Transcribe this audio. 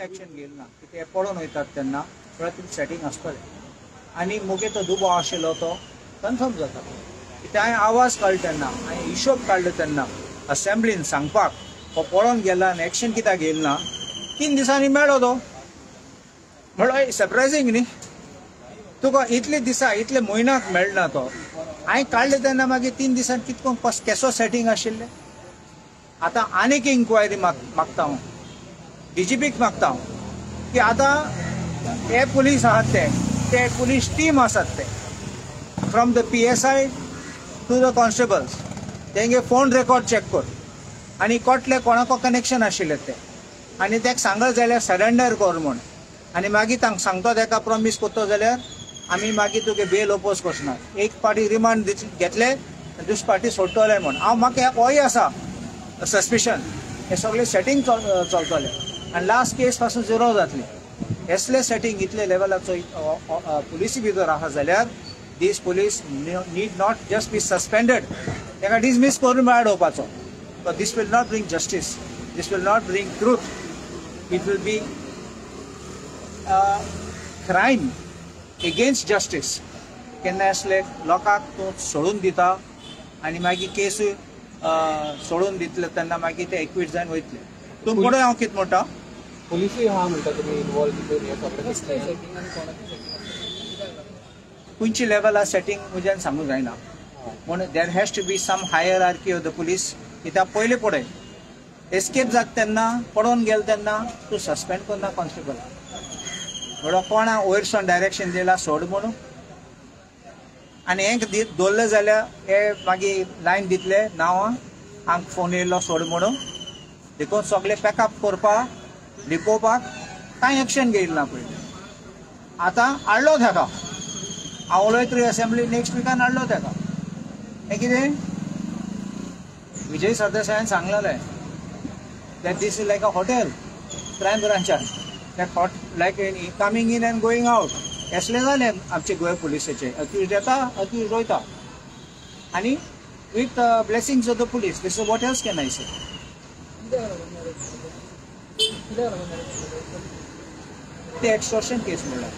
action घेयलें ना की ते पडून वयतात तेन्ना थोडें सेटींग आसतलें आनी मुगे तो दुबाव आशिल्लो तो कन्फर्म जाता कित्याक हांवें आवाज काडलो तेन्ना हांवें हिशोब काडलो तेन्ना असेंब्लीन सांगपाक हो पळोवन गेला आनी एक्शन कित्याक घेयलें ना 3 दिसांनी मेळ्ळो तो म्हणून सरप्रायझींग न्ही तुका इतले दिसा इतले म्हयन्याक मेळना तो हांवें काडले तेन्ना मागीर 3 दिसान कितको केसो सेटींग आशिल्लें आतां आनीक इन्क्वायरी मागता हांव DGPक मागता हांव की आतां हे पुलीस आहात ते पुलीस टीम आसात ते from the PSI to the constables तेंगे फोन रेकॉर्ड चेक कर आनी कोटले कोणाको कनेक्शन आशिल्ले ते आनी तेका सांगत जाल्यार सरेंडर कर म्हूण आनी मागीर तांकां सांगतो तेका प्रॉमीस करता जाल्यार आमी मागीर तुगे बेल ओपोज करचना एक पाटी रिमांड घेतले दुसरे पाटी सोडटले म्हूण हांव म्हाका होय आसा सस्पिशन हे सगळे सेटींग चलतले आनी लास्ट केस पासून झिरो जातली असले सेटींग इतले लेवलाचो पुलिसी भितर आहा जाल्यार this police need not just be suspended तेका डिसमीस करून भायर येवपाचो but this will not bring justice this will not bring truth it will be crime against justice केन्ना असले लोकांक तूं सोडून दिता आनी मागीर केसूय सोडून दितले तेन्ना मागीर ते एक्वीट जावन वयतले तूं पुढे हांव कितें म्हणटा पुलिसूय हा म्हणटा तुमी इनवॉल्व भितर हे सगळें खंयची लेवला सेटींग म्हज्यान सांगूंक जायना पूण there has to be some hierarchy of the police कित्याक पयलीं पळय एस्केप जाता तेन्ना पडोवन गेले तेन्ना तूं सस्पेंड करना कॉन्स्टेबल म्हणून कोणा वयरसून डायरेक्शन दिला सोड म्हणून आनी हें दवरलें जाल्यार हे मागीर लायन दितले नांवां हांगा फोन येयल्लो सोड म्हणून देखून सगळे पॅकअप करपाक लिपोवपाक कांय एक्शन घेयलें ना पयलीं आतां हाडलो तेका हांव उलयत असेंब्ली नेक्स्ट विकान हाडलो तेका हें कितें विजय सरदेसायान सांगलेलें that this is like a hotel crime ब्रांचान that like coming in and going out असले जाले आमचे गोंय पुलिसाचे अक्यूज येता अक्यूज वयता आनी with blessings of the police this is what else can I से ते एक्सटॉर्शन केस म्हणल्यार